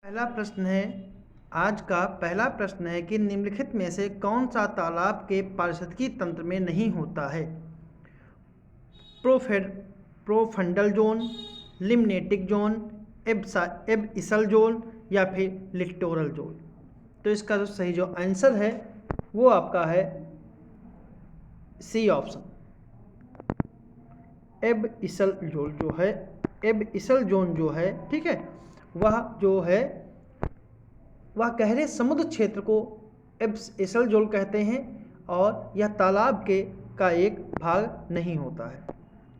पहला प्रश्न है। आज का पहला प्रश्न है कि निम्नलिखित में से कौन सा तालाब के पारिस्थितिकी तंत्र में नहीं होता है? Profundal zone, limnetic zone, abyssal zone या फिर लिटोरल जोन। तो इसका जो सही जो आंसर है वो आपका है सी ऑप्शन, एबइसल जोन जो है, एबइसल जोन जो है, ठीक है, वह जो है वह गहरे समुद्र क्षेत्र को एबइसल जोन कहते हैं और यह तालाब का एक भाग नहीं होता है।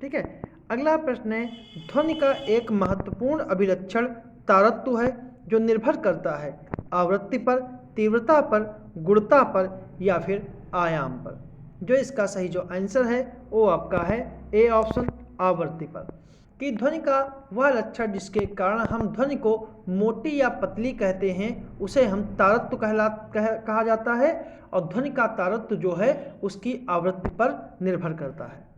ठीक है, अगला प्रश्न है, ध्वनि का एक महत्वपूर्ण अभिलक्षण तारत्व है जो निर्भर करता है आवृत्ति पर, तीव्रता पर, गुणता पर या फिर आयाम पर। जो इसका सही जो आंसर है वो आपका है ए ऑप्शन, आवृत्ति पर। कि ध्वनि का वह लक्षण जिसके कारण हम ध्वनि को मोटी या पतली कहते हैं उसे हम तारत्व कहा जाता है और ध्वनि का तारत्व जो है उसकी आवृत्ति पर निर्भर करता है।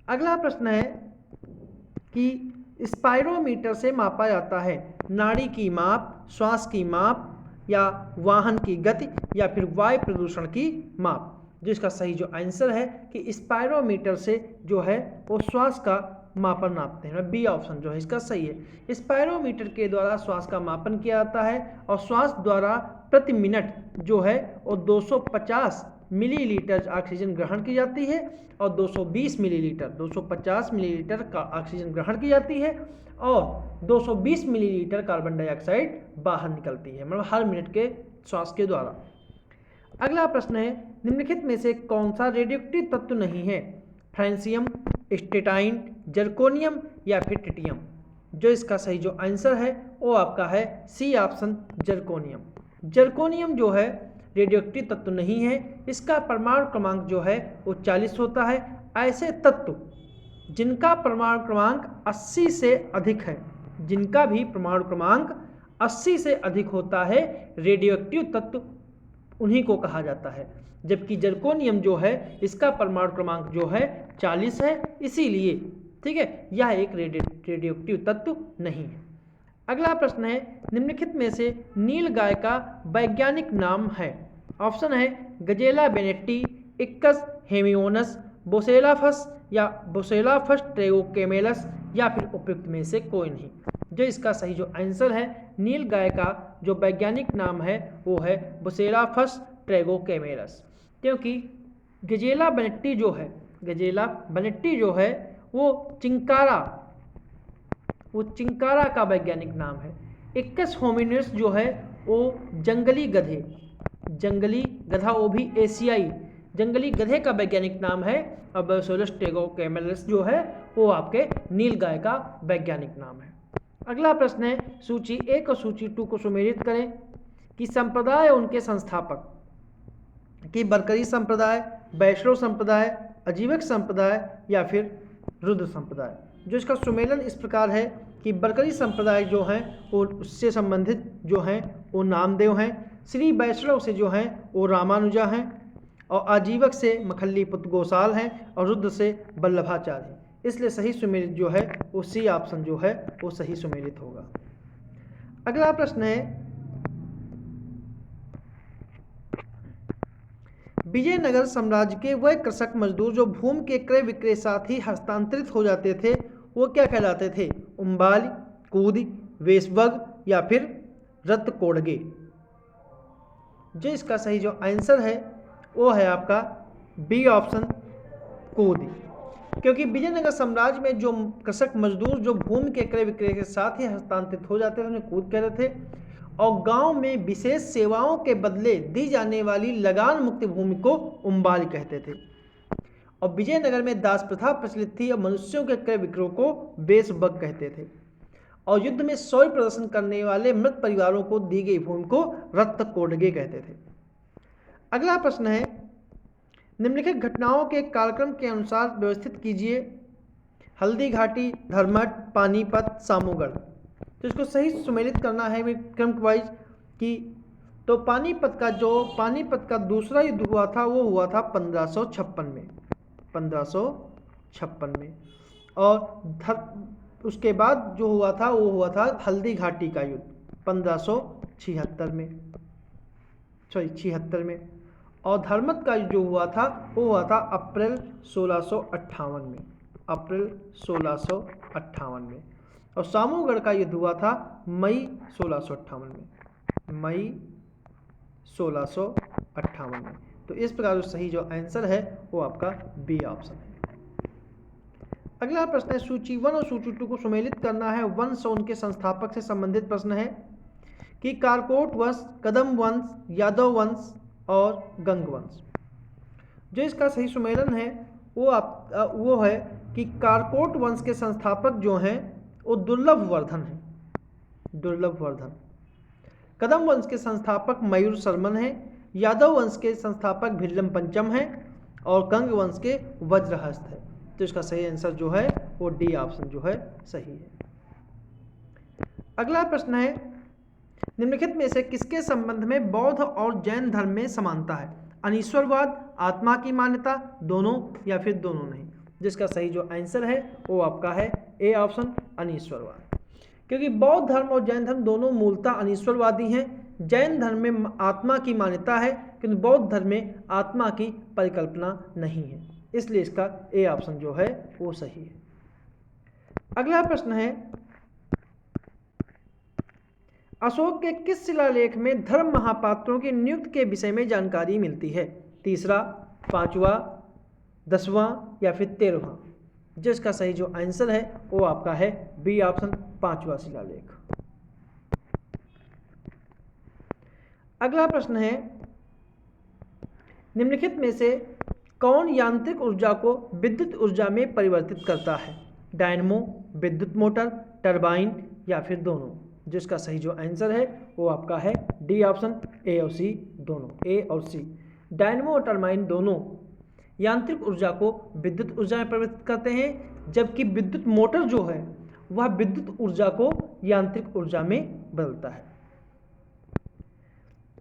अगला प्रश्न है कि स्पाइरोमीटर से मापा जाता है नाड़ी की माप, श्वास की माप या वाहन की गति या फिर वायु प्रदूषण की माप। जिसका सही जो आंसर है कि स्पाइरोमीटर से जो है वो श्वास का मापन नापते हैं। बी ऑप्शन जो है इसका सही है। स्पाइरोमीटर के द्वारा श्वास का मापन किया जाता है और श्वास द्वारा प्रति मिनट जो है वो 250 मिलीलीटर ऑक्सीजन ग्रहण की जाती है और 220 मिलीलीटर 250 मिलीलीटर का ऑक्सीजन ग्रहण की जाती है और 220 मिलीलीटर कार्बन डाइऑक्साइड बाहर निकलती है, मतलब हर मिनट के श्वास के द्वारा। अगला प्रश्न है, निम्नलिखित में से कौन सा रेडियोएक्टिव तत्व नहीं है? फ्रांसियम, स्टेटाइन, जर्कोनियम या फिर ट्रिटियम। जो इसका सही जो आंसर है वो आपका है सी ऑप्शन, जर्कोनियम। जर्कोनियम जो है रेडियोएक्टिव तत्व नहीं है, इसका परमाणु क्रमांक जो है वो 40 होता है। ऐसे तत्व जिनका परमाणु क्रमांक 80 से अधिक है, जिनका भी परमाणु क्रमांक 80 से अधिक होता है, रेडियोएक्टिव तत्व उन्हीं को कहा जाता है। जबकि जर्कोनियम जो है इसका परमाणु क्रमांक जो है 40 है, इसीलिए ठीक है यह एक रेडियोएक्टिव तत्व नहीं है। अगला प्रश्न है, निम्नलिखित में से नील गाय का वैज्ञानिक नाम है? ऑप्शन है गजेला बेनेट्टी, इक्कस हेमियोनस, बोसेलाफस या बोसेलाफस ट्रेगोकेमेलस या फिर उपयुक्त में से कोई नहीं। जो इसका सही जो आंसर है नील गाय का जो वैज्ञानिक नाम है वो है बोसेलाफस ट्रेगोकेमेलस। क्योंकि गजेला बेनेट्टी जो है, गजेला बेनेट्टी जो है वो चिंकारा का वैज्ञानिक नाम है। इक्कस होमिनिस जो है वो जंगली गधा, वो भी एशियाई जंगली गधे का वैज्ञानिक नाम है और बोसेलस ट्रेगोकेमेलस जो है वो आपके नील गाय का वैज्ञानिक नाम है। अगला प्रश्न है, सूची 1 और सूची 2 को सुमेलित करें कि संप्रदाय उनके संस्थापक कि बरकरी संप्रदाय, वैष्णव संप्रदाय, आजीवक संप्रदाय या फिर रुद्र संप्रदाय। जो इसका सुमेलन इस प्रकार है कि बरकरी संप्रदाय जो हैं वो उससे संबंधित जो हैं वो नामदेव हैं, श्री वैष्णव से जो हैं वो रामानुजा हैं और आजीवक से मखल्ली पुत्र गोसाल हैं और रुद्र से वल्लभाचार्य हैं। इसलिए सही सुमेलित जो है वो सी ऑप्शन जो है वो सही सुमेलित होगा। अगला प्रश्न है, विजयनगर साम्राज्य के वह कृषक मजदूर जो भूमि के क्रय विक्रय साथ ही हस्तांतरित हो जाते थे वो क्या कहलाते थे? उम्बाली, कूदी, वेशवग या फिर रत्कोड़गे। जो इसका सही जो आंसर है वो है आपका बी ऑप्शन, कूदी। क्योंकि विजयनगर साम्राज्य में जो कृषक मजदूर जो भूमि के क्रय विक्रय के साथ ही हस्तांतरित हो जाते थे उन्हें कूद कहते थे और गांव में विशेष सेवाओं के बदले दी जाने वाली लगान मुक्त भूमि को उम्बाली कहते थे। और विजयनगर में दास प्रथा प्रचलित थी और मनुष्यों के क्रय विक्रय को वेशवग कहते थे और युद्ध में शौर्य प्रदर्शन करने वाले मृत परिवारों को दी गई भूमि को रत्कोड़गे कहते थे। अगला प्रश्न है, निम्नलिखित घटनाओं के कालक्रम के अनुसार व्यवस्थित कीजिए। हल्दी घाटी, धर्मठ, पानीपत, सामूगढ़। तो इसको सही सुमेलित करना है क्रम वाइज कि तो पानीपत का दूसरा युद्ध हुआ था वो हुआ था 1556 में और उसके बाद जो हुआ था वो हुआ था हल्दी घाटी का युद्ध। 1576 में, 76 में। और धर्मत का जो हुआ था वो हुआ था अप्रैल 1658 में, अप्रैल 1658 में। और सामूगढ़ का युद्ध हुआ था मई 1658 में, मई 1658 में। तो इस प्रकार जो सही जो आंसर है वो आपका बी ऑप्शन है। अगला प्रश्न है सूची 1 और सूची 2 को सुमेलित करना है। वंश और उनके संस्थापक से संबंधित प्रश्न है कि कारकोट वंश, कदम वंश, यादव वंश और गंग वंश। जो इसका सही सुमेलन है वो है कि कारकोट वंश के संस्थापक जो हैं वो दुर्लभ वर्धन है, दुर्लभ वर्धन। कदम वंश के संस्थापक मयूर शर्मन है, यादव वंश के संस्थापक भिल्लम पंचम है और गंग वंश के वज्रहस्त है। तो इसका सही आंसर जो है वो डी ऑप्शन जो है सही है। अगला प्रश्न है निम्नलिखित में से किसके संबंध में बौद्ध और जैन धर्म में समानता है? अनीश्वरवाद, आत्मा की मान्यता, दोनों या फिर दोनों नहीं। जिसका सही जो आंसर है वो आपका है ए ऑप्शन अनीश्वरवाद। क्योंकि बौद्ध धर्म और जैन धर्म दोनों मूलतः अनीश्वरवादी हैं। जैन धर्म में आत्मा की मान्यता है किंतु बौद्ध धर्म में आत्मा की परिकल्पना नहीं है, इसलिए इसका ए ऑप्शन जो है वो सही है। अगला प्रश्न है अशोक के किस शिलालेख में धर्म महापात्रों की नियुक्ति के विषय में जानकारी मिलती है? तीसरा, पांचवा, 10वां या फिर 13वां। जिसका सही जो आंसर है वो आपका है बी ऑप्शन 5वां शिलालेख। अगला प्रश्न है निम्नलिखित में से कौन यांत्रिक ऊर्जा को विद्युत ऊर्जा में परिवर्तित करता है? डायनमो, विद्युत मोटर, टरबाइन या फिर दोनों। जिसका सही जो आंसर है वो आपका है डी ऑप्शन ए और सी दोनों, ए और सी। डायनमो और टरबाइन दोनों यांत्रिक ऊर्जा को विद्युत ऊर्जा में परिवर्तित करते हैं, जबकि विद्युत मोटर जो है वह विद्युत ऊर्जा को यांत्रिक ऊर्जा में बदलता है।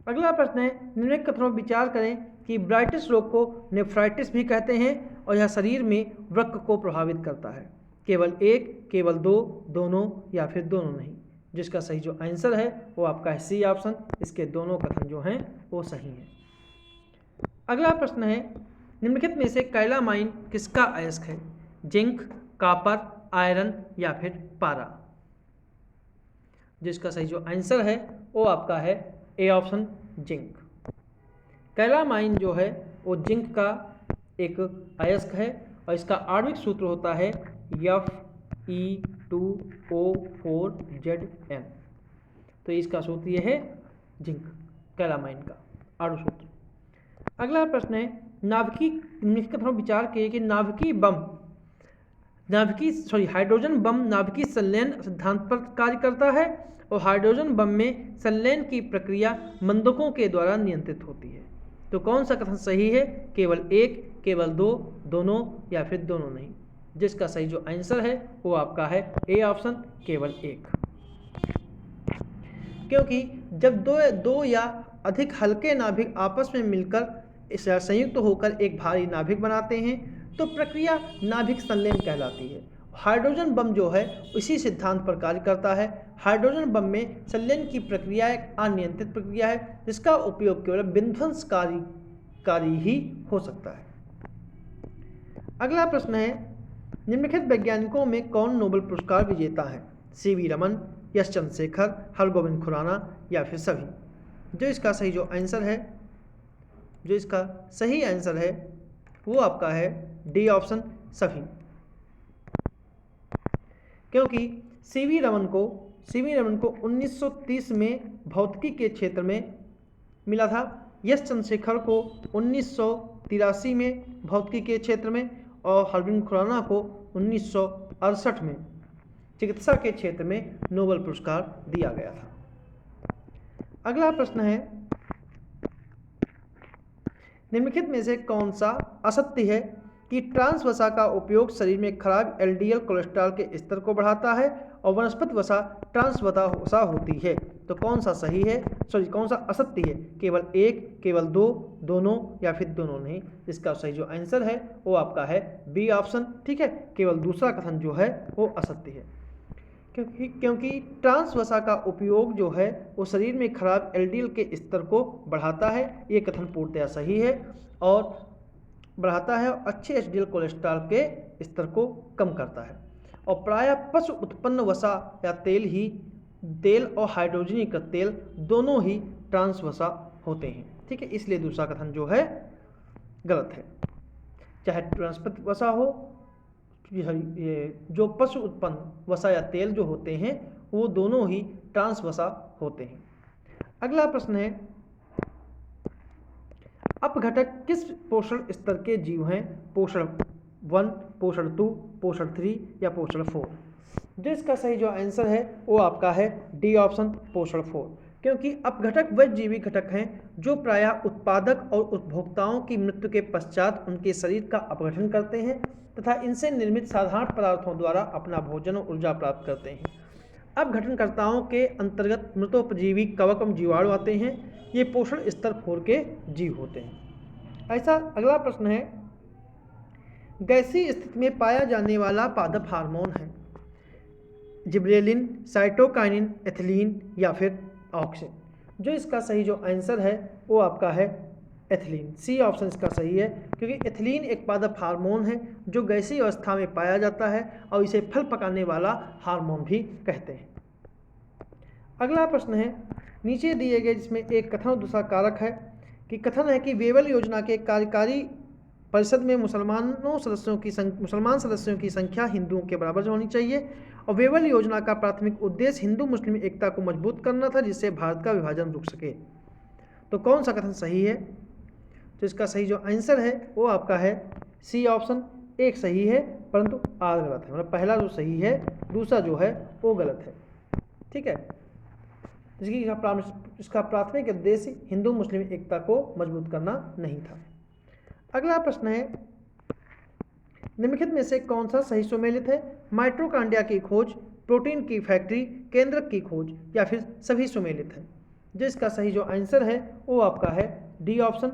अगला प्रश्न है निम्नलिखित कथनों पर विचार करें कि ब्राइटिस रोग को नेफ्राइटिस भी कहते हैं और यह शरीर में वृक्क को प्रभावित करता है। केवल एक, केवल दो, दोनों या फिर दोनों नहीं। जिसका सही जो आंसर है वो आपका है सी ऑप्शन, इसके दोनों कथन जो हैं वो सही हैं। अगला प्रश्न है निम्नलिखित में से कैलामाइन किसका अयस्क है? जिंक, कॉपर, आयरन या फिर पारा। जिसका सही जो आंसर है वो आपका है ए ऑप्शन जिंक। कैलामाइन जो है वो जिंक का एक अयस्क है और इसका आणविक सूत्र होता है Fe2O4Zn। तो इसका सूत्र ये है जिंक, कैलामाइन का आणविक सूत्र। अगला प्रश्न है नाभिकीय निम्नलिखित कथनों पर विचार किए कि हाइड्रोजन बम नाभिकीय संलयन सिद्धांत पर कार्य करता है और हाइड्रोजन बम में संलयन की प्रक्रिया मंदकों के द्वारा नियंत्रित होती है। तो कौन सा कथन सही है? केवल एक, केवल दो, दोनों या फिर दोनों नहीं। जिसका सही जो आंसर है वो आपका है ए ऑप्शन केवल एक। क्योंकि जब दो या अधिक हल्के नाभिक आपस में मिलकर संयुक्त होकर एक भारी नाभिक बनाते हैं तो प्रक्रिया नाभिक संलयन कहलाती है। हाइड्रोजन बम जो है इसी सिद्धांत पर कार्य करता है। हाइड्रोजन बम में संलयन की प्रक्रिया एक अनियंत्रित प्रक्रिया है जिसका उपयोग केवल विध्वंसकारी ही हो सकता है। अगला प्रश्न है निम्नलिखित वैज्ञानिकों में कौन नोबेल पुरस्कार विजेता है? सीवी रमन, एस चंद्रशेखर, हरगोविंद खुराना या फिर सभी। जो इसका सही आंसर है वो आपका है डी ऑप्शन सभी। क्योंकि सीवी रमन को 1930 में भौतिकी के क्षेत्र में मिला था, एस चंद्रशेखर को 1983 में भौतिकी के क्षेत्र में और हरगोविंद खुराना को 1968 में चिकित्सा के क्षेत्र में नोबेल पुरस्कार दिया गया था। अगला प्रश्न है निम्नलिखित में से कौन सा असत्य है कि ट्रांस वसा का उपयोग शरीर में खराब एलडीएल कोलेस्ट्रॉल के स्तर को बढ़ाता है और वनस्पति वसा ट्रांस वसा होती है? तो कौन सा असत्य है? केवल एक, केवल दो, दोनों या फिर दोनों नहीं। इसका सही जो आंसर है वो आपका है बी ऑप्शन। ठीक है, केवल दूसरा कथन जो है वो असत्य है। क्योंकि ट्रांस वसा का उपयोग जो है वो शरीर में खराब एलडीएल के स्तर को बढ़ाता है। ये कथन पूर्णतया सही है और बढ़ाता है और अच्छे एचडीएल कोलेस्ट्रॉल के स्तर को कम करता है। और प्रायः पशु उत्पन्न वसा या तेल और हाइड्रोजनीकृत तेल दोनों ही ट्रांस वसा होते हैं। ठीक है, इसलिए दूसरा कथन जो है गलत है। चाहे ट्रांसपत वसा हो, ये जो पशु उत्पन्न वसा या तेल जो होते हैं वो दोनों ही ट्रांस वसा होते हैं। अगला प्रश्न है, अपघटक किस पोषण स्तर के जीव हैं? पोषण 1, पोषण 2, पोषण 3 या पोषण 4? जिसका सही जो आंसर है वो आपका है डी ऑप्शन, पोषण 4। क्योंकि अपघटक वे जीवी घटक हैं जो प्रायः उत्पादक और उपभोक्ताओं की मृत्यु के पश्चात उनके शरीर का अपघटन करते हैं तथा इनसे निर्मित साधारण पदार्थों द्वारा अपना भोजन और ऊर्जा प्राप्त करते हैं। अपघटनकर्ताओं के अंतर्गत मृतोपजीवी कवक एवं जीवाणु आते हैं। ये पोषण स्तर 4 के जीव होते हैं। ऐसा अगला प्रश्न है, गैसीय स्थिति में पाया जाने वाला पादप हार्मोन है? जिब्रेलिन, साइटोकाइनिन, एथिलीन या फिर ऑक्सिन? जो इसका सही जो आंसर है वो आपका है एथिलीन। सी ऑप्शन इसका सही है, क्योंकि एथिलीन एक पादप हार्मोन है जो गैसीय अवस्था में पाया जाता है और इसे फल पकाने वाला हार्मोन भी कहते हैं। अगला प्रश्न है, नीचे दिए गए जिसमें एक कथन और दूसरा कारक है कि कथन है कि वेवल योजना के कार्यकारी परिषद में मुसलमान सदस्यों की संख्या हिंदुओं के बराबर होनी चाहिए और वेवल योजना का प्राथमिक उद्देश्य हिंदू मुस्लिम एकता को मजबूत करना था जिससे भारत का विभाजन रुक सके। तो कौन सा कथन सही है? तो इसका सही जो आंसर है वो आपका है सी ऑप्शन। एक सही है परंतु आर गलत है, मतलब पहला जो सही है दूसरा जो है वो गलत है। ठीक है, इसका प्राथमिक उद्देश्य हिंदू मुस्लिम एकता को मजबूत करना नहीं था। अगला प्रश्न है, निम्नलिखित में से कौन सा सही सुमेलित है? माइटोकॉन्ड्रिया की खोज, प्रोटीन की फैक्ट्री, केंद्रक की खोज या फिर सभी सुमेलित है? जो इसका सही जो आंसर है वो आपका है डी ऑप्शन,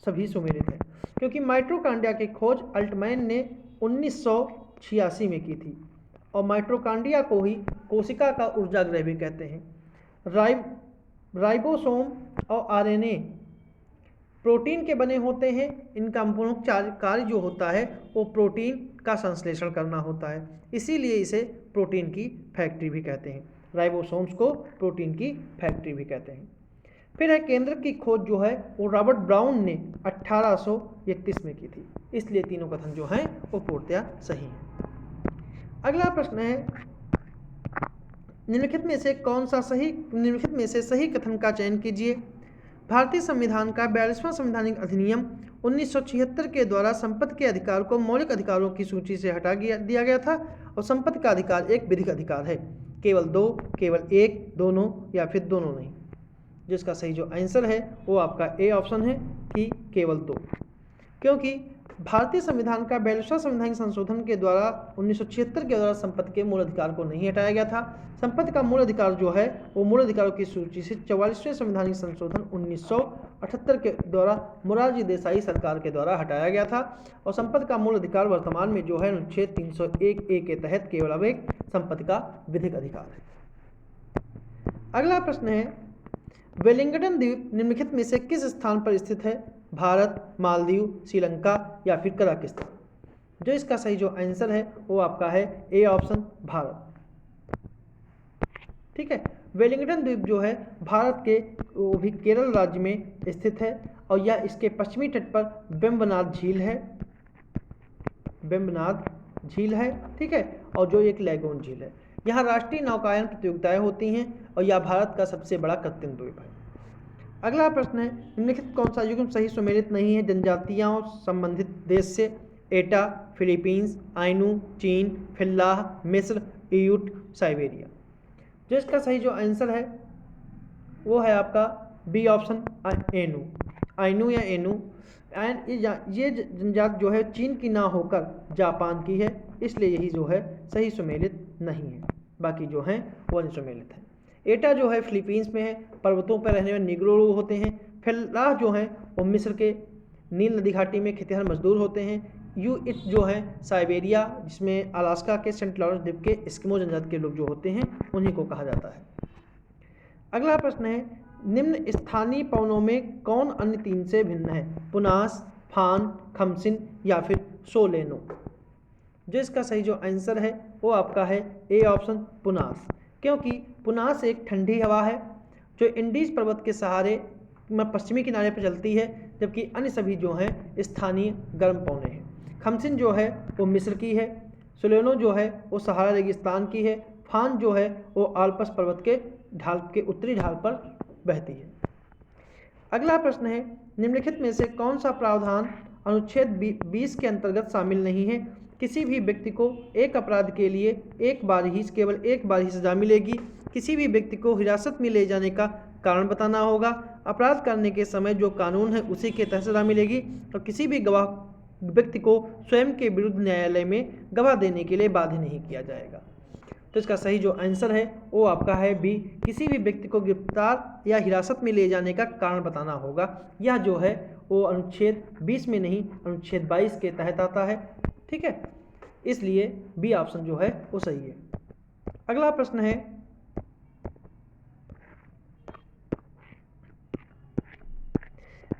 सभी सुमेलित है। क्योंकि माइटोकॉन्ड्रिया की खोज अल्टमैन ने 1986 में की थी और माइटोकॉन्ड्रिया को ही कोशिका का ऊर्जागृह भी कहते हैं। राइबोसोम और आरएनए प्रोटीन के बने होते हैं। इनका प्रमुख कार्य जो होता है वो प्रोटीन का संश्लेषण करना होता है, इसीलिए इसे प्रोटीन की फैक्ट्री भी कहते हैं। राइबोसोम्स को प्रोटीन की फैक्ट्री भी कहते हैं। फिर है केंद्रक की खोज जो है वो रॉबर्ट ब्राउन ने 1831 में की थी, इसलिए तीनों कथन जो हैं वो पूर्णतया सही हैं। अगला प्रश्न है, निम्नलिखित में से सही कथन का चयन कीजिए। भारतीय संविधान का 42वां संवैधानिक अधिनियम 1976 के द्वारा संपत्ति के अधिकार को मौलिक अधिकारों की सूची से हटा दिया गया था और संपत्ति का अधिकार एक विधिक अधिकार है। केवल 2, केवल 1, दोनों या फिर दोनों नहीं? जिसका सही जो आंसर है वो आपका ए ऑप्शन है कि केवल 2। क्योंकि भारतीय संविधान का 42वां संवैधानिक संशोधन के द्वारा 1976 के द्वारा संपत्ति के मूल अधिकार को नहीं हटाया गया था। संपत्ति का मूल अधिकार जो है वो मूल अधिकारों की सूची से 44वें संवैधानिक संशोधन 1978 के द्वारा मोरारजी देसाई सरकार के द्वारा हटाया गया था और संपत्ति का मूल अधिकार वर्तमान में जो है अनुच्छेद 301A के तहत केवल अब एक संपत्ति का विधिक अधिकार है। अगला प्रश्न है, वेलिंगटन द्वीप निम्नलिखित में से किस स्थान पर स्थित है? भारत, मालदीव, श्रीलंका या फिर कजाकिस्तान? जो इसका सही जो आंसर है वो आपका है ए ऑप्शन, भारत। ठीक है, वेलिंगटन द्वीप जो है भारत के वो भी केरल राज्य में स्थित है और यह इसके पश्चिमी तट पर वेम्बनाड झील है। ठीक है, और जो एक लैगून झील है। यहाँ राष्ट्रीय नौकायन प्रतियोगिताएं होती हैं और यह भारत का सबसे बड़ा कृत्रिम द्वीप है। अगला प्रश्न है, निम्नलिखित कौन सा युग्म सही सुमेलित नहीं है? जनजातियों संबंधित देश से? एटा, फिलीपींस, आइनू, चीन, फिल्लाह, मिस्र, इयूट, साइबेरिया? जो इसका सही जो आंसर है वो है आपका बी ऑप्शन, आइनू या एनू। ये जनजाति जो है चीन की ना होकर जापान की है, इसलिए यही जो है सही सुमेलित नहीं है, बाकी जो हैं वो अनसुमेलित हैं। एटा जो है फिलीपींस में है, पर्वतों पर रहने वाले निग्रो होते हैं। फिल्लाह जो हैं वो मिस्र के नील नदी घाटी में खेतिहर मजदूर होते हैं। इट जो है साइबेरिया, जिसमें अलास्का के सेंट लॉरेंस द्वीप के एस्किमो जनजाति के लोग जो होते हैं उन्हीं को कहा जाता है। अगला प्रश्न है, निम्न स्थानीय पवनों में कौन अन्य तीन से भिन्न है? पुनास, फान, खमसिन या फिर सोलेनो। जो इसका सही जो आंसर है वो आपका है ए ऑप्शन पुनास, क्योंकि पुनास एक ठंडी हवा है जो इंडीज पर्वत के सहारे पश्चिमी किनारे पर चलती है, जबकि अन्य सभी जो हैं स्थानीय गर्म पवने हैं। खमसिन जो है वो मिस्र की है, सोलेनो जो है वो सहारा रेगिस्तान की है, फान जो है वो आल्पस पर्वत के ढाल के उत्तरी ढाल पर बहती है। अगला प्रश्न है, निम्नलिखित में से कौन सा प्रावधान अनुच्छेद 20 के अंतर्गत शामिल नहीं है? किसी भी व्यक्ति को एक अपराध के लिए केवल एक बार ही सजा मिलेगी। किसी भी व्यक्ति को हिरासत में ले जाने का कारण बताना होगा। अपराध करने के समय जो कानून है उसी के तहत सजा मिलेगी। और किसी भी गवाह व्यक्ति को स्वयं के विरुद्ध न्यायालय में गवाह देने के लिए बाध्य नहीं किया जाएगा। तो इसका सही जो आंसर है वो आपका है बी, किसी भी व्यक्ति को गिरफ्तार या हिरासत में ले जाने का कारण बताना होगा। यह जो है वो अनुच्छेद 20 में नहीं, अनुच्छेद 22 के तहत आता है। ठीक है, इसलिए बी ऑप्शन जो है वो सही है। अगला प्रश्न है,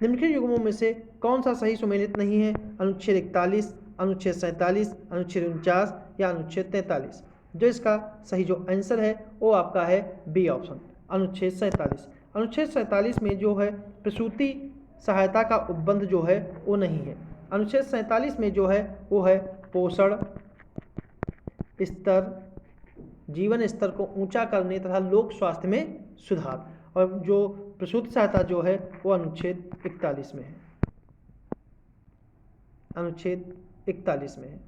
निम्नलिखित युग्मों में से कौन सा सही सुमेलित नहीं है? अनुच्छेद 41, अनुच्छेद 47, अनुच्छेद 49 या अनुच्छेद 43। जो इसका सही जो आंसर है वो आपका है बी ऑप्शन, अनुच्छेद 47। अनुच्छेद 47 में जो है प्रसूति सहायता का उपबंध जो है वो नहीं है। अनुच्छेद 47 में जो है वो है पोषण स्तर, जीवन स्तर को ऊंचा करने तथा लोक स्वास्थ्य में सुधार। और जो प्रसूति सहायता जो है वो अनुच्छेद 41 में है, अनुच्छेद 41 में है,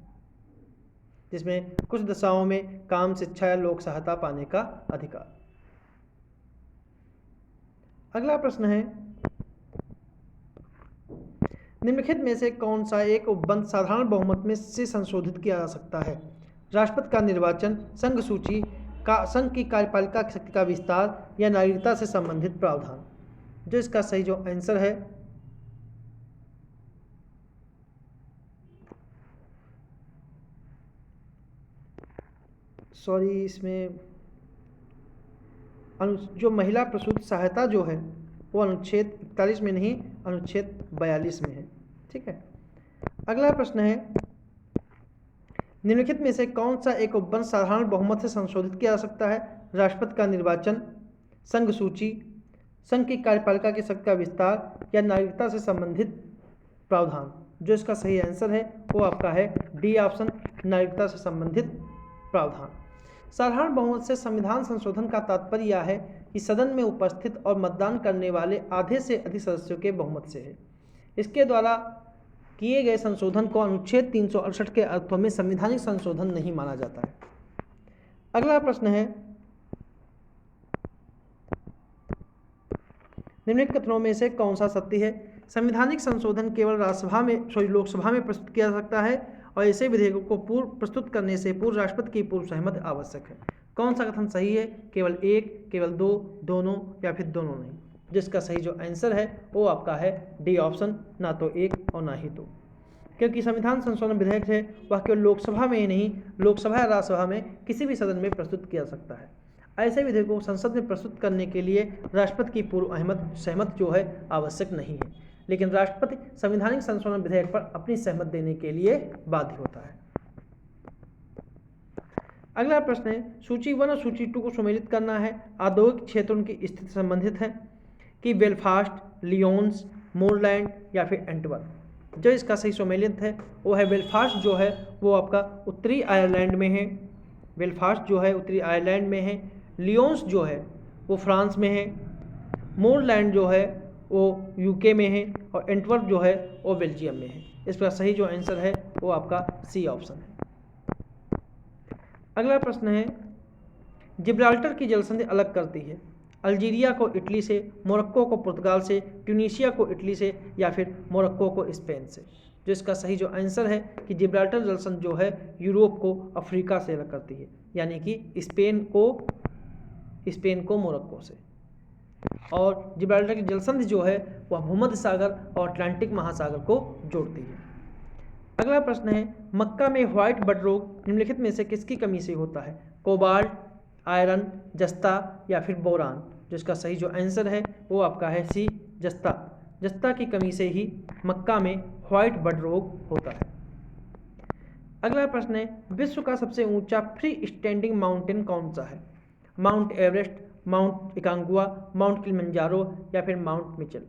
जिसमें कुछ दशाओं में काम, शिक्षा या लोक सहायता पाने का अधिकार। अगला प्रश्न है, निम्नलिखित में से कौन सा एक उपबंध साधारण बहुमत में से संशोधित किया जा सकता है? राष्ट्रपति का निर्वाचन, संघ सूची का, संघ की कार्यपालिका शक्ति का विस्तार या नागरिकता से संबंधित प्रावधान। जो इसका सही जो आंसर है इसमें जो महिला प्रसूति सहायता जो है वो अनुच्छेद 41 में नहीं, अनुच्छेद 42 में है। ठीक है, अगला प्रश्न है, निम्नलिखित में से कौन सा एक उपबंध साधारण बहुमत से संशोधित किया जा सकता है? राष्ट्रपति का निर्वाचन, संघ सूची, संघ की कार्यपालिका की शक्ति का विस्तार या नागरिकता से संबंधित प्रावधान। जो इसका सही आंसर है वो आपका है डी ऑप्शन, नागरिकता से संबंधित प्रावधान। साधारण बहुमत से संविधान संशोधन का तात्पर्य यह है कि सदन में उपस्थित और मतदान करने वाले आधे से अधिक सदस्यों के बहुमत से है। इसके द्वारा किए गए संशोधन को अनुच्छेद 368 के अर्थों में संवैधानिक संशोधन नहीं माना जाता है। अगला प्रश्न है, निम्नलिखित कथनों में से कौन सा सत्य है? संवैधानिक संशोधन केवल लोकसभा में प्रस्तुत किया जा सकता है और ऐसे विधेयकों को प्रस्तुत करने से पूर्व राष्ट्रपति की पूर्व सहमति आवश्यक है। कौन सा कथन सही है? केवल एक, केवल दो, दोनों या फिर दोनों नहीं। जिसका सही जो आंसर है वो आपका है डी ऑप्शन, ना तो एक और ना ही दो। क्योंकि संविधान संशोधन विधेयक है वह केवल लोकसभा में ही नहीं, लोकसभा या राज्यसभा में किसी भी सदन में प्रस्तुत किया जा सकता है। ऐसे विधेयकों को संसद में प्रस्तुत करने के लिए राष्ट्रपति की पूर्व सहमति जो है आवश्यक नहीं है, लेकिन राष्ट्रपति संवैधानिक संशोधन विधेयक पर अपनी सहमति देने के लिए बाध्य होता है। अगला प्रश्न है, सूची 1 और सूची 2 को सम्मिलित करना है। औद्योगिक क्षेत्रों की स्थिति संबंधित है कि बेलफास्ट, लियोन्स, मोरलैंड या फिर एंटवर्प। जो इसका सही सम्मिलित है वो है बेलफास्ट, जो है वो आपका उत्तरी आयरलैंड में है। बेलफास्ट जो है उत्तरी आयरलैंड में है। लियोन्स जो है वो फ्रांस में है। मोरलैंड जो है वो यूके में है और एंटवर्प जो है वो बेल्जियम में है। इसका सही जो आंसर है वो आपका सी ऑप्शन है। अगला प्रश्न है, जिब्राल्टर की जलसंधि अलग करती है अल्जीरिया को इटली से, मोरक्को को पुर्तगाल से, ट्यूनीशिया को इटली से या फिर मोरक्को को स्पेन से। जो इसका सही जो आंसर है कि जिब्राल्टर जलसंधि जो है यूरोप को अफ्रीका से अलग करती है, यानी कि स्पेन को मोरक्को से। और जिब्राल्टर की जलसंधि जो है वह भूमध्य सागर और अटलांटिक महासागर को जोड़ती है। अगला प्रश्न है, मक्का में व्हाइट बड रोग निम्नलिखित में से किसकी कमी से होता है? कोबाल्ट, आयरन, जस्ता या फिर बोरान? जिसका सही जो आंसर है वो आपका है सी, जस्ता। जस्ता की कमी से ही मक्का में व्हाइट बड रोग होता है। अगला प्रश्न है, विश्व का सबसे ऊंचा फ्री स्टैंडिंग माउंटेन कौन सा है? Mount Everest, Mount Aconcagua, Mount Kilimanjaro या फिर माउंट मिचेल?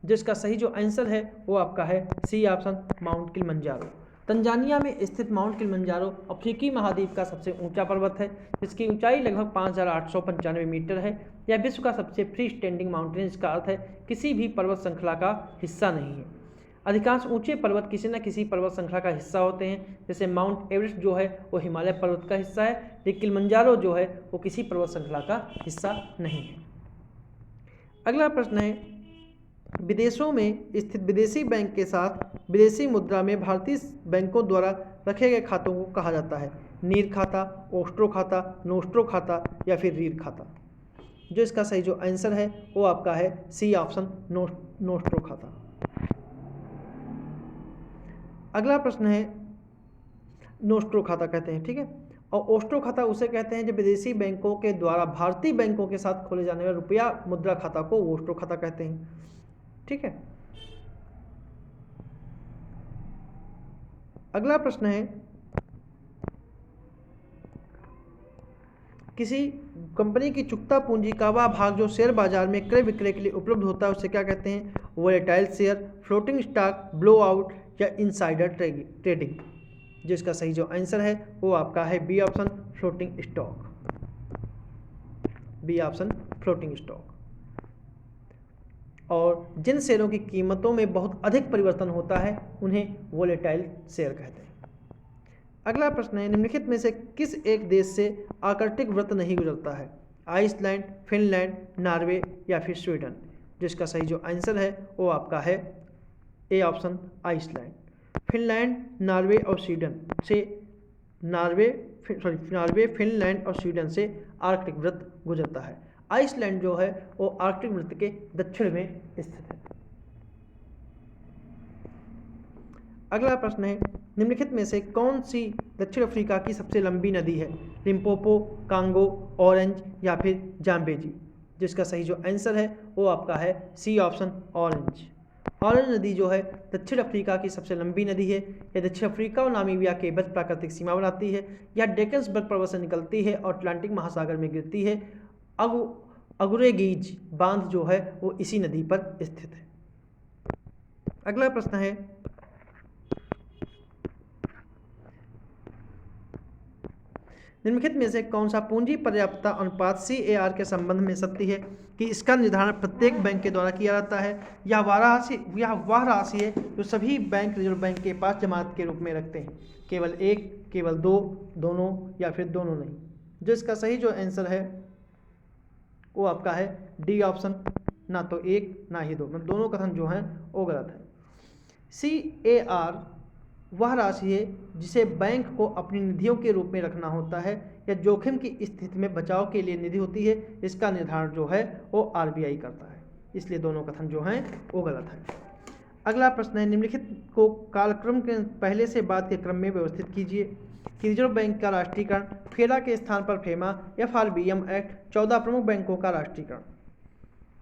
जिसका सही जो आंसर है वो आपका है C option, Mount Kilimanjaro. Tanzania में स्थित माउंट किलिमंजारो अफ्रीकी महाद्वीप का सबसे ऊंचा पर्वत है, जिसकी ऊंचाई लगभग 5,895 मीटर है। यह विश्व का सबसे फ्री स्टैंडिंग माउंटेन, इसका अर्थ है किसी भी पर्वत श्रृंखला का हिस्सा नहीं है। अधिकांश ऊंचे पर्वत किसी न किसी पर्वत श्रृंखला का हिस्सा होते हैं, जैसे माउंट एवरेस्ट जो है वो हिमालय पर्वत का हिस्सा है, लेकिन किलिमंजारो जो है वो किसी पर्वत श्रृंखला का हिस्सा नहीं है। अगला प्रश्न है, विदेशों में स्थित विदेशी बैंक के साथ विदेशी मुद्रा में भारतीय बैंकों द्वारा रखे गए खातों को कहा जाता है? नीर खाता, ओस्ट्रो खाता, नोस्ट्रो खाता या फिर रीर खाता? जो इसका सही जो आंसर है वो आपका है सी ऑप्शन, नोस्ट्रो खाता। अगला प्रश्न है, नोस्ट्रो खाता कहते हैं, ठीक है, और ओस्ट्रो खाता उसे कहते हैं जब विदेशी बैंकों के द्वारा भारतीय बैंकों के साथ खोले जाने वाले रुपया मुद्रा खाता को ओस्ट्रो खाता कहते हैं, ठीक है। अगला प्रश्न है, किसी कंपनी की चुकता पूंजी का वह भाग जो शेयर बाजार में क्रय विक्रय के लिए उपलब्ध होता है उसे क्या कहते हैं? Volatile share, floating stock, blow out या इनसाइडर ट्रेडिंग? जिसका सही जो आंसर है वो आपका है B option, floating stock. B option, floating stock. और जिन शेयरों की कीमतों में बहुत अधिक परिवर्तन होता है उन्हें वोलेटाइल शेयर कहते हैं। अगला प्रश्न है, निम्नलिखित में से किस एक देश से आर्कटिक वृत्त नहीं गुजरता है? आइसलैंड, फिनलैंड, नॉर्वे या फिर स्वीडन? जिसका सही जो आंसर है वो आपका है A option, Iceland. Finland, Norway और स्वीडन से नॉर्वे, फिनलैंड और स्वीडन से आर्कटिक वृत्त गुजरता है। आइसलैंड जो है वो आर्कटिक वृत्त के दक्षिण में स्थित है। अगला प्रश्न है, निम्नलिखित में से कौन सी दक्षिण अफ्रीका की सबसे लंबी नदी है? लिम्पोपो, कांगो, ऑरेंज या फिर जाम्बेजी? जिसका सही जो आंसर है वो आपका है सी ऑप्शन, ऑरेंज। ऑरेंज नदी जो है दक्षिण अफ्रीका की सबसे लंबी नदी है। यह दक्षिण अफ्रीका और नामीबिया के बीच प्राकृतिक सीमा बनाती है। यह डेकन्सबर्ग पर्वत से निकलती है और अटलांटिक महासागर में गिरती है। अगुरेगीज बांध जो है वो इसी नदी पर स्थित है। अगला प्रश्न है, निम्नलिखित में से कौन सा पूंजी पर्याप्तता अनुपात CAR के संबंध में सत्य है कि इसका निर्धारण प्रत्येक बैंक के द्वारा किया जाता है? यह वह राशि है जो सभी बैंक रिजर्व बैंक के पास जमानत के रूप में रखते हैं, केवल एक, केवल दो, दोनों या फिर दोनों नहीं? जो इसका सही जो आंसर है वो आपका है डी ऑप्शन, ना तो एक ना ही दो, मतलब दोनों कथन जो हैं वो गलत है। CAR वह राशि है जिसे बैंक को अपनी निधियों के रूप में रखना होता है या जोखिम की स्थिति में बचाव के लिए निधि होती है। इसका निर्धारण जो है वो RBI करता है, इसलिए दोनों कथन जो हैं वो गलत है। अगला प्रश्न है, निम्नलिखित को कालक्रम के पहले से बाद के क्रम में व्यवस्थित कीजिए कि रिजर्व बैंक का राष्ट्रीयकरण, फेडा के स्थान पर फेमा, FRBM एक्ट, 14 प्रमुख बैंकों का राष्ट्रीयकरण?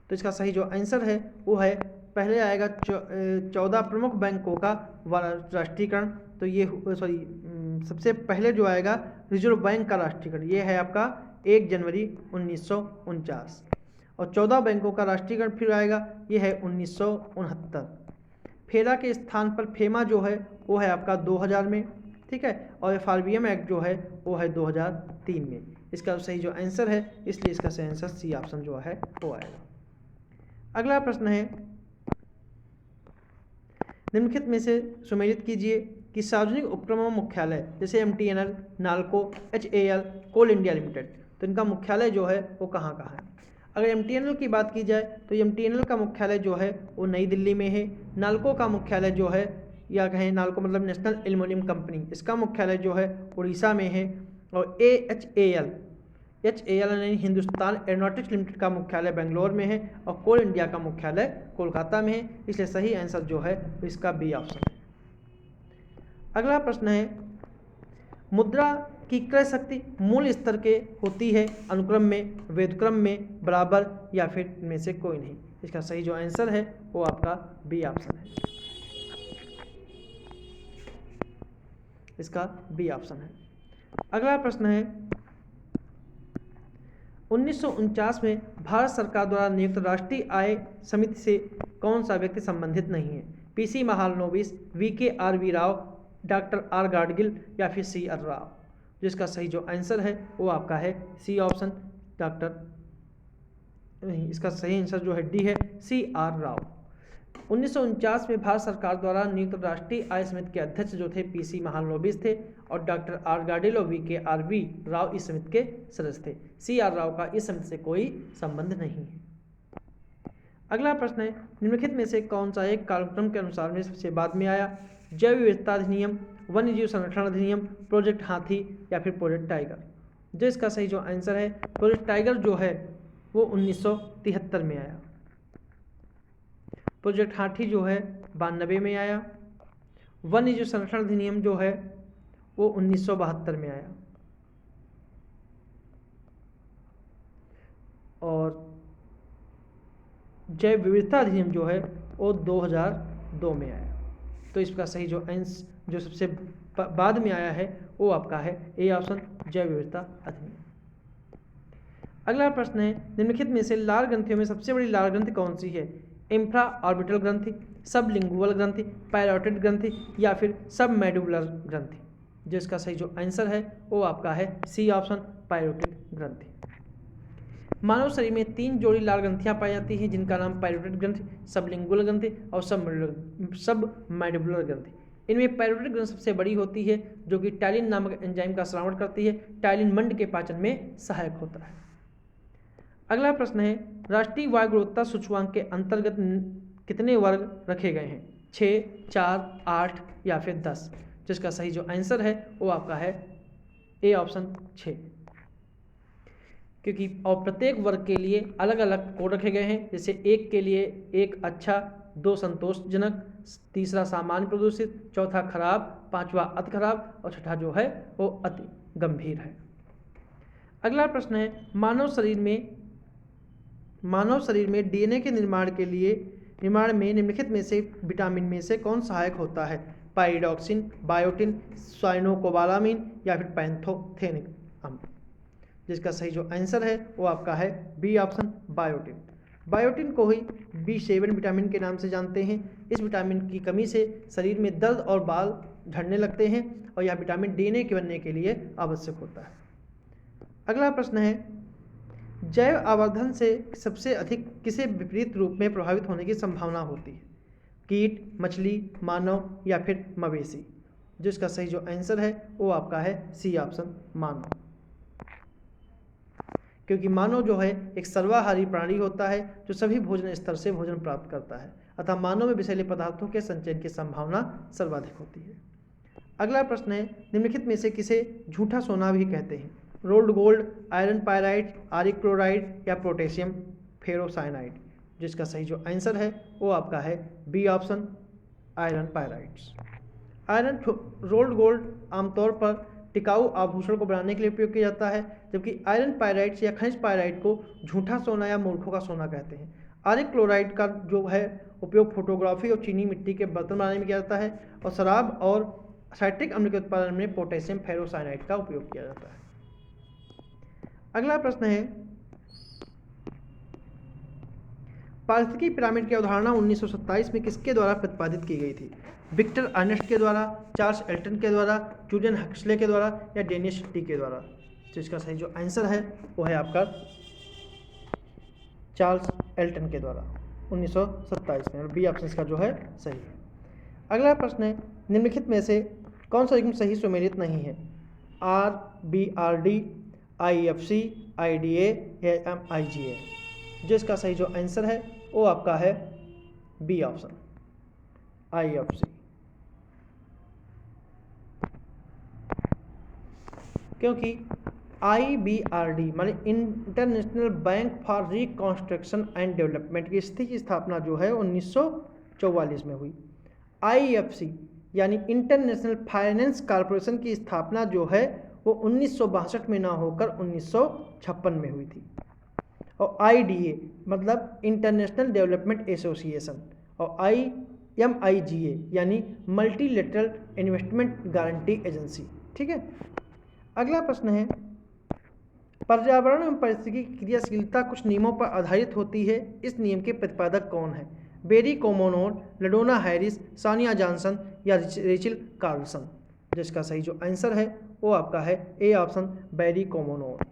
तो इसका सही जो आंसर है वो है पहले आएगा 14 प्रमुख बैंकों का राष्ट्रीयकरण। तो ये सबसे पहले जो आएगा रिजर्व बैंक का राष्ट्रीयकरण, ये है आपका 1 जनवरी 1949। और 14 बैंकों का राष्ट्रीयकरण फिर आएगा, ये है 1969। फेडा के स्थान पर फेमा जो है वो है आपका 2000 में, ठीक है, और FRBM एक्ट जो है वो है 2003 में। इसका सही जो आंसर है, इसलिए इसका सही आंसर सी ऑप्शन जो है वो आएगा। अगला प्रश्न है, निम्नलिखित में से सुमेलित कीजिए कि सार्वजनिक उपक्रमों मुख्यालय जैसे MTNL, नाल्को, HAL, कोल इंडिया लिमिटेड, तो इनका मुख्यालय जो है वो कहाँ कहाँ है? अगर MTNL की बात की जाए तो MTNL का मुख्यालय जो है वो नई दिल्ली में है। नाल्को का मुख्यालय जो है, या कहें नाल्को मतलब नेशनल एल्युमिनियम कंपनी, इसका मुख्यालय जो है उड़ीसा में है। और HAL यानी हिंदुस्तान एरोनॉटिक्स लिमिटेड का मुख्यालय बेंगलोर में है और कोल इंडिया का मुख्यालय कोलकाता में है। इसलिए सही आंसर जो है इसका बी ऑप्शन है। अगला प्रश्न है, मुद्रा की क्रय शक्ति मूल स्तर के होती है अनुक्रम में, व्युत्क्रम में, बराबर या फिर इनमें से कोई नहीं। इसका सही जो आंसर है वो आपका बी ऑप्शन है। इसका बी ऑप्शन है। अगला प्रश्न है, 1949 में भारत सरकार द्वारा नियुक्त राष्ट्रीय आय समिति से कौन सा व्यक्ति संबंधित नहीं है? PC Mahalanobis, VKRV Rao, doctor R Gadgil या फिर CR राव। जिसका सही जो आंसर है वो आपका है सी ऑप्शन, डॉक्टर नहीं, इसका सही आंसर जो है डी है, CR राव। 1949 में भारत सरकार द्वारा नियुक्त राष्ट्रीय आय समिति के अध्यक्ष जो थे पीसी महालनोबिस थे और डॉक्टर आर गाडगिल और VKRV राव इस समिति के सदस्य थे। CR राव का इस समिति से कोई संबंध नहीं है। अगला प्रश्न है, निम्नलिखित में से कौन सा एक कालक्रम के अनुसार में सबसे बाद में आया? जैव विविधता अधिनियम, वन्यजीव संरक्षण अधिनियम, प्रोजेक्ट हाथी या फिर प्रोजेक्ट टाइगर। जो इसका सही जो आंसर है, प्रोजेक्ट टाइगर जो है वो 1973 में आया। प्रोजेक्ट हाथी जो है 92 में आया। वन्यजीव संरक्षण अधिनियम जो है वो 1972 में आया। और जैव विविधता अधिनियम जो है वो 2002 में आया। तो इसका सही जो आंसर जो सबसे बाद में आया है वो आपका है ए ऑप्शन, जैव विविधता अधिनियम। अगला प्रश्न है, निम्नलिखित में से लार ग्रंथियों में सबसे बड़ी लार ग्रंथि कौन सी है? इंफ्रा ऑर्बिटल ग्रंथि, सबलिंगुअल ग्रंथि, पैरोटिड ग्रंथि या फिर सबमेडुलर ग्रंथि। जिसका सही जो आंसर है वो आपका है सी ऑप्शन, पैरोटिड ग्रंथि। मानव शरीर में 3 जोड़ी लार ग्रंथियां पाई जाती हैं जिनका नाम पैरोटिड ग्रंथि, सबलिंगुअल ग्रंथि और सबमैंडिबुलर ग्रंथि। इनमें पैरोटिड ग्रंथि सबसे बड़ी होती है जो कि टाइलिन नामक एंजाइम का स्रावण करती है। टाइलिन मंड के पाचन में सहायक होता है। अगला प्रश्न है, राष्ट्रीय वायु गुणवत्ता सूचकांक के अंतर्गत कितने वर्ग रखे गए हैं? 6, 4, 8 या फिर 10। जिसका सही जो आंसर है वो आपका है ए ऑप्शन 6, क्योंकि और प्रत्येक वर्ग के लिए अलग अलग कोड रखे गए हैं। जैसे 1 के लिए 1 अच्छा, 2 संतोषजनक, तीसरा सामान्य प्रदूषित, चौथा खराब, पांचवा अति खराब और छठा जो है वो अति गंभीर है। अगला प्रश्न है, मानव शरीर में DNA के निर्माण में निम्नलिखित में से विटामिन में से कौन सहायक होता है? पाइरिडॉक्सिन, बायोटिन, साइनोकोबालामिन या फिर पैंथोथेनिक अम्ल। जिसका सही जो आंसर है वो आपका है बी ऑप्शन, बायोटिन। बायोटिन को ही B7 विटामिन के नाम से जानते हैं। इस विटामिन की कमी से शरीर में दर्द और बाल झड़ने लगते हैं और यह विटामिन DNA के बनने के लिए आवश्यक होता है। अगला प्रश्न है, जैव आवर्धन से सबसे अधिक किसे विपरीत रूप में प्रभावित होने की संभावना होती है? कीट, मछली, मानव या फिर मवेशी। जिसका सही जो आंसर है वो आपका है सी ऑप्शन, मानव। क्योंकि मानव जो है एक सर्वाहारी प्राणी होता है जो सभी भोजन स्तर से भोजन प्राप्त करता है, अतः मानव में विषैले पदार्थों के संचयन की संभावना सर्वाधिक होती है। अगला प्रश्न है, निम्नलिखित में से किसे झूठा सोना भी कहते हैं? Rolled gold, iron pyrite, auric chloride या पोटेशियम फेरोसाइनाइड। जिसका सही जो आंसर है वो आपका है B option, iron pyrites. Iron rolled gold आमतौर पर टिकाऊ आभूषण को बनाने के लिए उपयोग किया जाता है, जबकि आयरन पायराइड्स या खनिज पायराइड को झूठा सोना या मूर्खों का सोना कहते हैं। आरिक क्लोराइड का जो है उपयोग फोटोग्राफी और चीनी मिट्टी के बर्तन बनाने में किया जाता है और शराब और साइट्रिक अम्ल के उत्पादन में पोटेशियम फेरोसाइनाइड का उपयोग किया जाता है। अगला प्रश्न है, पारिस्थितिकी पिरामिड की अवधारणा 1927 में किसके द्वारा प्रतिपादित की गई थी? विक्टर अर्नेस्ट के द्वारा, चार्ल्स एल्टन के द्वारा, जूलियन हक्सले के द्वारा या डेनिस टी के द्वारा। तो इसका सही जो आंसर है वो है आपका चार्ल्स एल्टन के द्वारा 1927 में, और बी ऑप्शन का जो है सही है। अगला प्रश्न है, निम्नलिखित में से कौन सा युग्म सही सुमेलित नहीं है? RBRD, IFC, IDA या IGA। जिसका सही जो आंसर है वो आपका है बी ऑप्शन, IFC। क्योंकि IBRD माने international bank for reconstruction and development की स्थापना जो है 1944 में हुई। IFC यानी इंटरनेशनल फाइनेंस कॉरपोरेशन की स्थापना जो है वो 1962 में ना होकर 1956 में हुई थी। और IDA मतलब इंटरनेशनल डेवलपमेंट एसोसिएशन, और MIGA यानी मल्टीलेटरल इन्वेस्टमेंट गारंटी एजेंसी। ठीक है, अगला प्रश्न है, पर्यावरण एवं पारिस्थितिकी क्रियाशीलता कुछ नियमों पर आधारित होती है, इस नियम के प्रतिपादक कौन है? बेरी कोमोनोर, लडोना हैरिस, सानिया जॉनसन या रेचल कार्लसन? जिसका सही जो आंसर है वो आपका है ए ऑप्शन, बेरी कोमोनोर।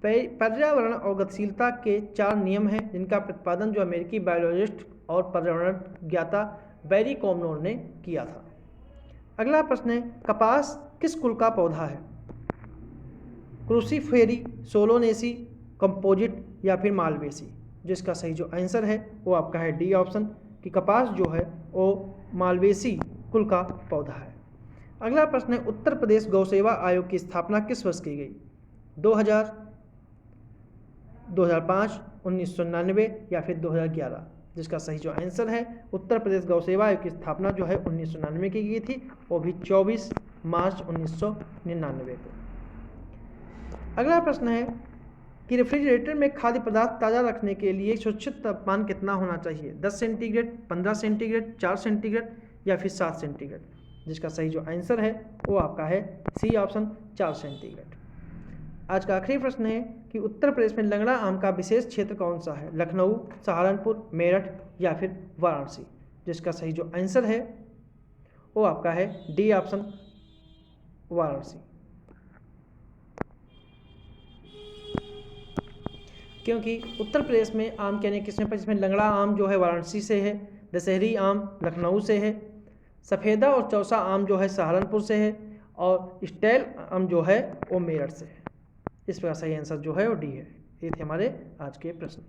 पर्यावरण और गतिशीलता के 4 नियम हैं जिनका प्रतिपादन जो अमेरिकी बायोलॉजिस्ट और पर्यावरण ज्ञाता बेरी कोमोनोर ने किया था। अगला प्रश्न है, कपास किस कुल का पौधा है? क्रूसीफेरी, सोलोनेसी, कंपोजिट या फिर मालवेसी? जिसका सही जो आंसर है वो आपका है डी ऑप्शन, कि कपास जो है वो मालवेसी कुल का पौधा है। अगला प्रश्न है, उत्तर प्रदेश गौसेवा आयोग की स्थापना किस वर्ष की गई? 2000, 2005, 1999 या फिर 2011? जिसका सही जो आंसर है, उत्तर प्रदेश गौसेवा आयोग की स्थापना जो है 1999 की गई थी, वो भी 24 मार्च 1999 को। अगला प्रश्न है कि रेफ्रिजरेटर में खाद्य पदार्थ ताज़ा रखने के लिए सुरक्षित तापमान कितना होना चाहिए? 10 सेंटीग्रेड, 15 सेंटीग्रेड, 4 सेंटीग्रेड या फिर 7 सेंटीग्रेड? जिसका सही जो आंसर है वो आपका है सी ऑप्शन, 4 सेंटीग्रेड। आज का आखिरी प्रश्न है कि उत्तर प्रदेश में लंगड़ा आम का विशेष क्षेत्र कौन सा है? लखनऊ, सहारनपुर, मेरठ या फिर वाराणसी? जिसका सही जो आंसर है वो आपका है डी ऑप्शन, वाराणसी। क्योंकि उत्तर प्रदेश में आम के अनेक किस्में पर, जिसमें लंगड़ा आम जो है वाराणसी से है, दशहरी आम लखनऊ से है, सफ़ेदा और चौसा आम जो है सहारनपुर से है, और स्टेल आम जो है वो मेरठ से है। इस प्रकार सही आंसर जो है वो डी है। ये थे हमारे आज के प्रश्न।